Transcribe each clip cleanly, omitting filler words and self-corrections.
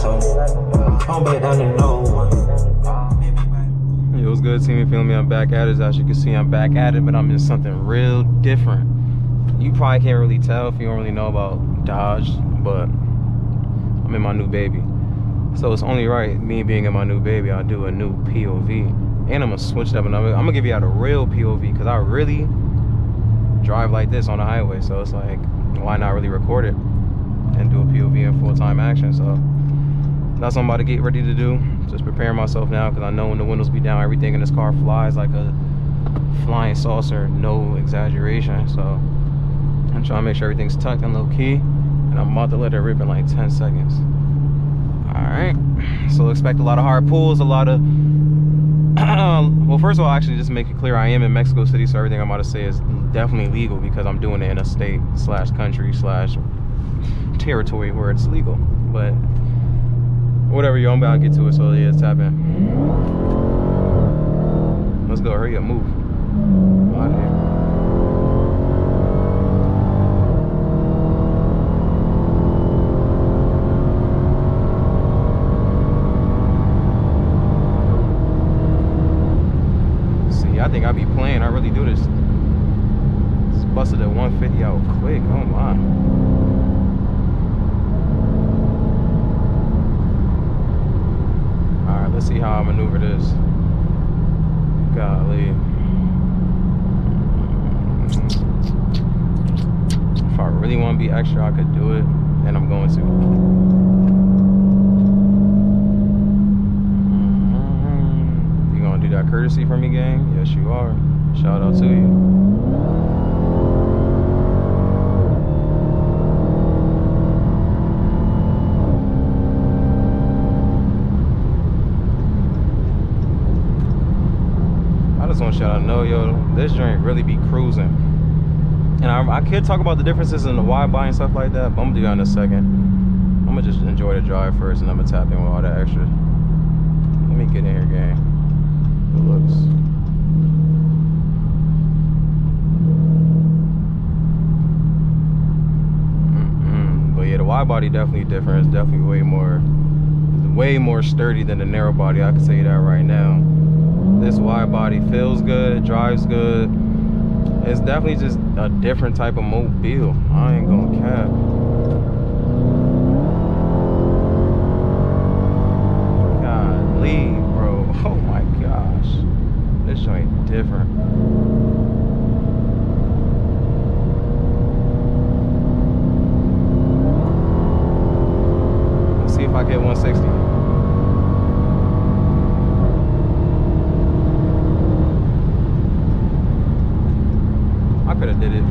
so. Come back down to no one. It was good seeing me, feeling me. I'm back at it. As you can see, I'm back at it, but I'm in something real different. You probably can't really tell if you don't really know about Dodge, but I'm in my new baby. So it's only right, me being in my new baby, I'll do a new POV. And I'm gonna switch it up, and I'm gonna give you out a real POV, because I really drive like this on the highway. So it's like, why not really record it and do a POV in full-time action? So that's what I'm about to get ready to do. Just preparing myself now, because I know when the windows be down, everything in this car flies like a flying saucer, no exaggeration. So I'm trying to make sure everything's tucked and low key, and I'm about to let it rip in like 10 seconds. All right, so expect a lot of hard pulls, a lot of well, first of all, actually, just to make it clear, I am in Mexico City, so everything I'm about to say is definitely legal, because I'm doing it in a state slash country slash territory where it's legal. But whatever, yo, I'm about to get to it. So yeah, it's happening. Let's go, hurry up, move out of here. I think I be playing. I really do this. It's busted at 150 out quick. Oh my. Alright, let's see how I maneuver this. Golly. If I really want to be extra, I could do it, and I'm going to. Do that courtesy for me, gang? Yes, you are. Shout out to you. I just want to shout out, no, yo, this joint really be cruising. And I could talk about the differences in the Widebody and stuff like that, but I'm gonna do that in a second. I'm gonna just enjoy the drive first, and I'm gonna tap in with all that extra. Let me get in here, gang. Looks. But yeah, the wide body definitely different. It's definitely way more sturdy than the narrow body. I can tell you that right now. This wide body feels good, drives good. It's definitely just a different type of mobile. I ain't gonna cap. Golly, bro. Oh my gosh. This joint different. Let's see if I get 160. I could have did it.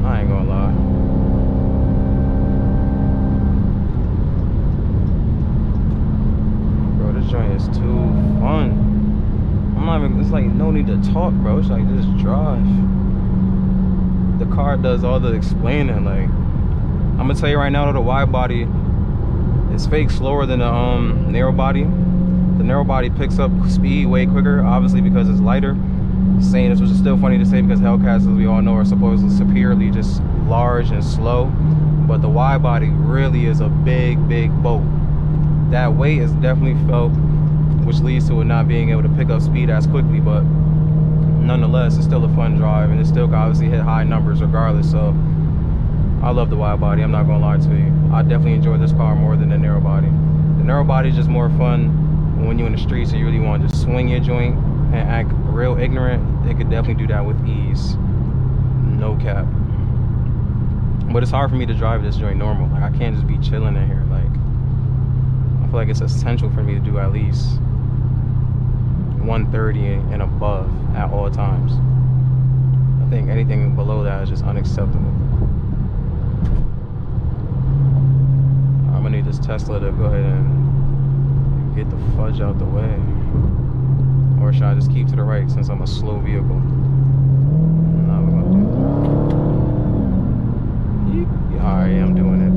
I ain't gonna lie. Bro, this joint is too fun. I'm not even, it's like no need to talk, bro. It's like just drive. The car does all the explaining. Like, I'm gonna tell you right now that the wide body is fake slower than the narrow body. The narrow body picks up speed way quicker, obviously because it's lighter. Saying this, which is still funny to say, because Hellcats, as we all know, are supposedly superiorly just large and slow. But the wide body really is a big boat. That weight is definitely felt, which leads to it not being able to pick up speed as quickly, but nonetheless, it's still a fun drive, and it still can obviously hit high numbers regardless. So I love the wide body, I'm not gonna lie to you. I definitely enjoy this car more than the narrow body. The narrow body is just more fun when you're in the streets and you really want to just swing your joint and act real ignorant. They could definitely do that with ease, no cap. But it's hard for me to drive this joint normal. Like, I can't just be chilling in here. Like, I feel like it's essential for me to do at least 130 and above at all times. I think anything below that is just unacceptable. I'm gonna need this Tesla to go ahead and get the fudge out the way. Or should I just keep to the right since I'm a slow vehicle? No, we're gonna do that. Yeah, alright, I'm doing it.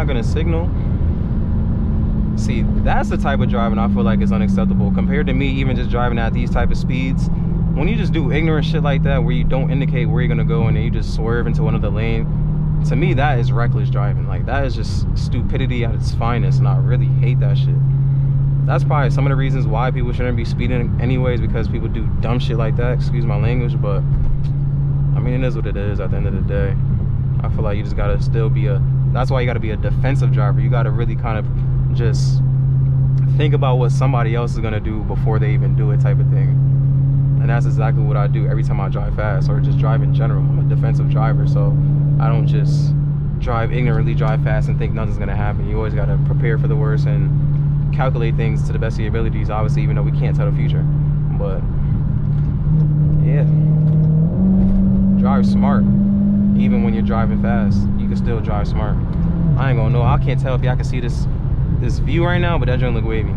not gonna signal. See, that's the type of driving I feel like is unacceptable compared to me even just driving at these type of speeds. When you just do ignorant shit like that, where you don't indicate where you're gonna go and then you just swerve into another lane, to me that is reckless driving. Like, that is just stupidity at its finest, and I really hate that shit. That's probably some of the reasons why people shouldn't be speeding anyways, because people do dumb shit like that, excuse my language, but I mean, it is what it is at the end of the day. I feel like you just gotta still be that's why you gotta be a defensive driver. You gotta really kind of just think about what somebody else is gonna do before they even do it, type of thing. And that's exactly what I do every time I drive fast, or just drive in general. I'm a defensive driver, so I don't just drive ignorantly, drive fast and think nothing's gonna happen. You always gotta prepare for the worst and calculate things to the best of your abilities, obviously, even though we can't tell the future. But yeah, drive smart. Even when you're driving fast, you can still drive smart. I ain't gonna know, I can't tell if y'all can see this view right now, but that joint look wavy.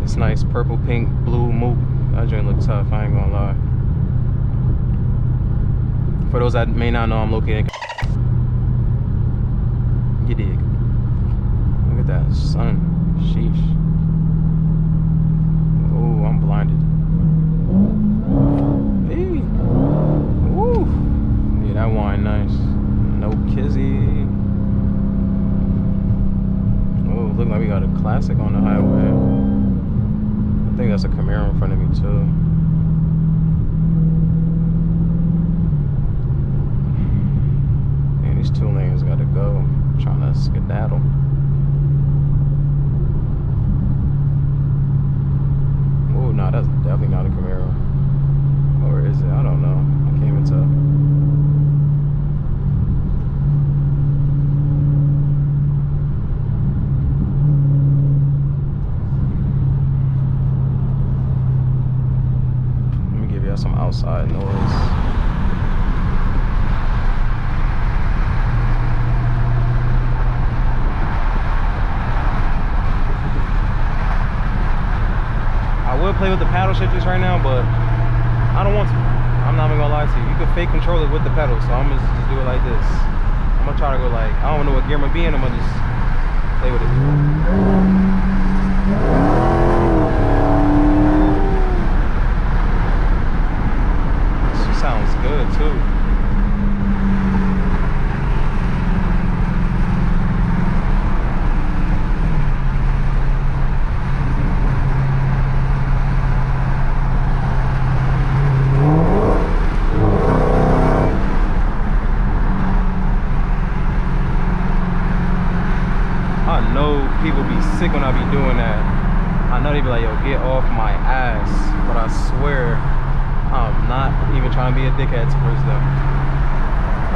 It's nice, purple, pink, blue, moot. That joint look tough, I ain't gonna lie. For those that may not know, I'm located in you dig. Look at that sun. Sheesh. Oh, I'm blinded. Hey. Woo. Yeah, that wine nice. No kizzy. Oh, look like we got a classic on the highway. I think that's a Camaro in front of me too. Man, these two lanes gotta go. I'm trying to skedaddle. Oh, no, that's definitely not a Camaro. Or is it? I don't know. I can't even tell. Let me give y'all some outside noise. I would play with the paddle shifters right now, but I don't want to. I'm not even gonna lie to you. You can fake control it with the pedal, so I'm gonna just do it like this. I'm gonna try to go like, I don't know what gear I'm gonna be in, I'm gonna just play with it. She sounds good too. People be sick when I be doing that. I know they be like, yo, get off my ass. But I swear, I'm not even trying to be a dickhead towards them.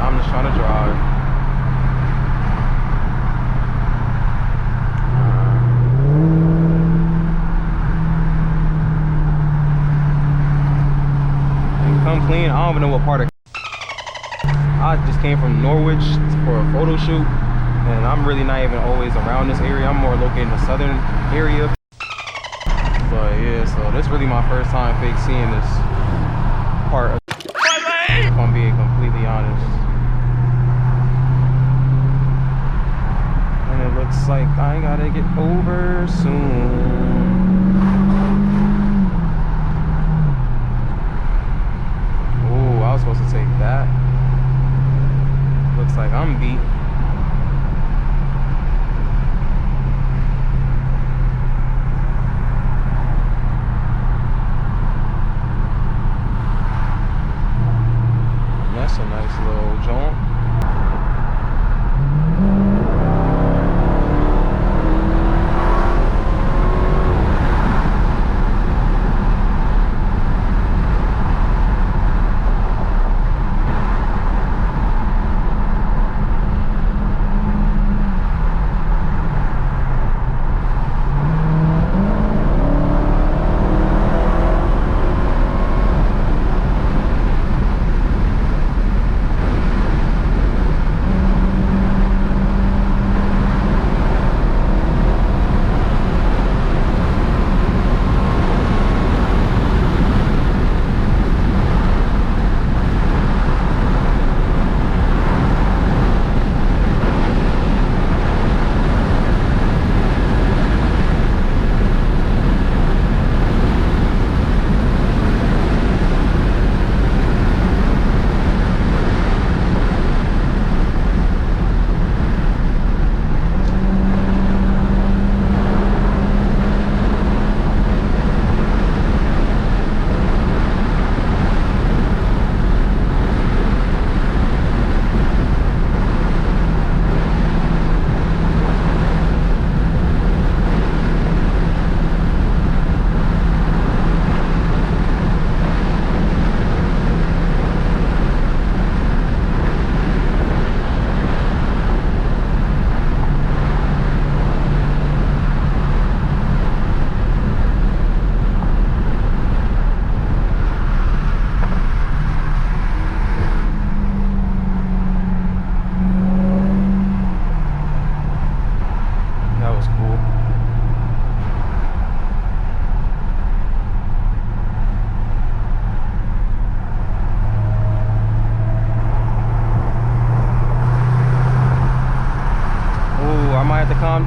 I'm just trying to drive. And come clean, I don't even know what part of I just came from Norwich for a photo shoot. And I'm really not even always around this area. I'm more located in the southern area. But yeah, so this is really my first time fake seeing this part of if I'm being completely honest. And it looks like I gotta get over soon. Oh, I was supposed to take that. Looks like I'm beat. That's a nice little jaunt.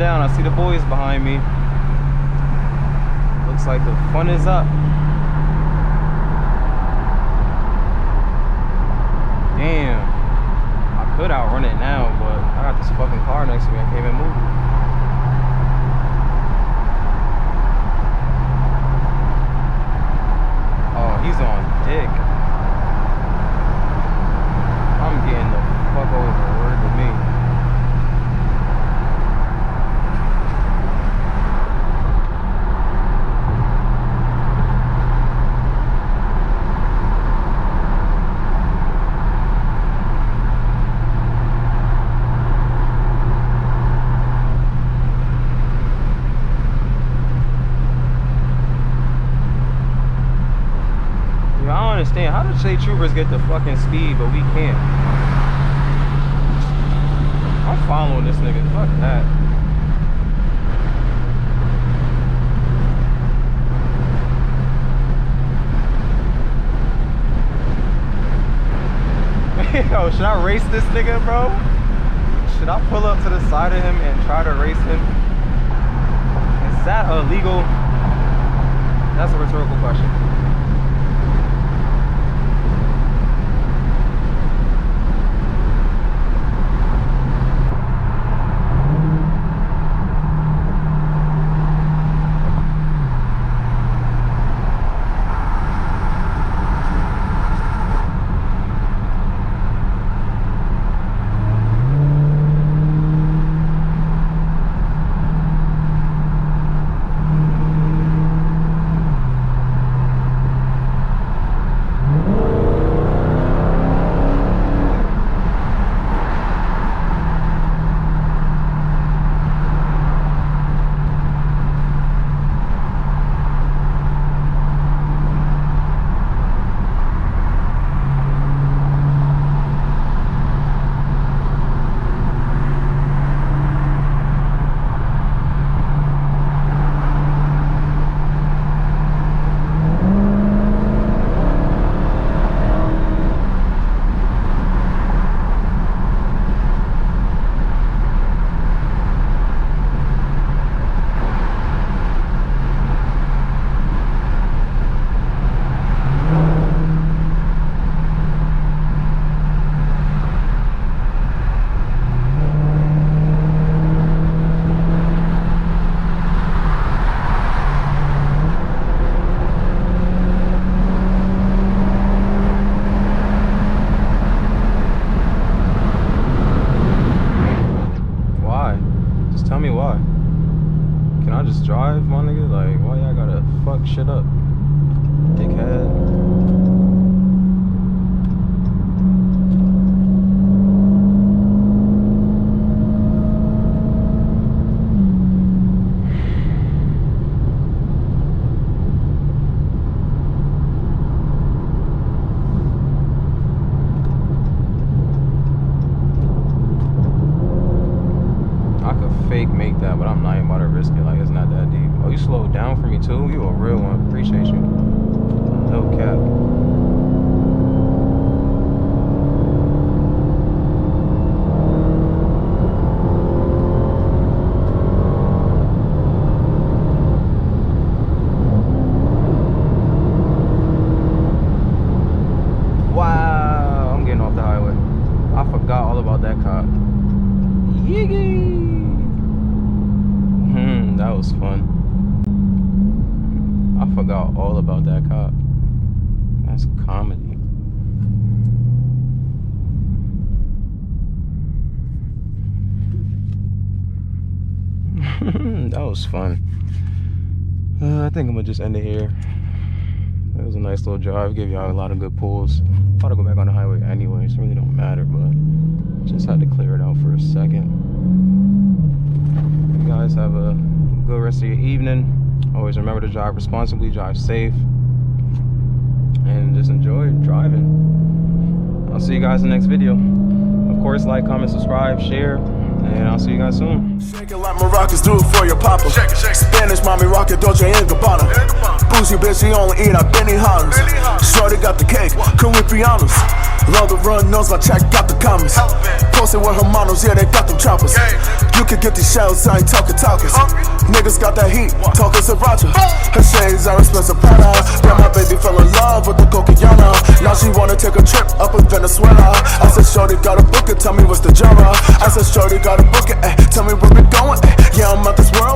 down. I see the boys behind me. Looks like the fun is up. Damn. I could outrun it now, but I got this fucking car next to me. I can't even move. Oh, he's on dick. I'm getting the fuck over. Word to me. How do state troopers get the fucking speed, but we can't? I'm following this nigga. Fuck that. Yo, should I race this nigga, bro? Should I pull up to the side of him and try to race him? Is that illegal? That's a rhetorical question. Drive, my nigga. Like, why y'all gotta fuck shit up, dickhead? Fake make that, but I'm not even about to risk it. Like, it's not that deep. Oh, you slowed down for me too? You a real one. Appreciate you. No cap. Wow, I'm getting off the highway. I forgot all about that cop. Yiggy! That was fun. I forgot all about that cop. That's comedy. That was fun. I think I'm gonna just end it here. It was a nice little drive. Gave y'all a lot of good pulls. Thought I'd go back on the highway anyways. It really don't matter, but just had to clear it out for a second. You guys have a good rest of your evening. Always remember to drive responsibly, drive safe, and just enjoy driving. I'll see you guys in the next video. Of course, like, comment, subscribe, share, And I'll see you guys soon. Shake it like Moroccans do it for your papa. Spanish mommy rocket Dolce & Gabbana. Bougie bitch, she only eat at Benihana's. Shorty got the cake, can we be honest? Love the run, knows my check, got the comments. Posted with her models, yeah, they got them choppers. You can get these shells, I ain't talking talkers. Niggas got that heat, talking Sriracha. Her shades are expensive Prada. Damn, my baby fell in love with the Coquiana. Now she wanna take a trip up in Venezuela. I said, shorty, gotta book it, tell me what's the genre. I said, shorty, gotta book it, tell me where we going, yeah, I'm out this world.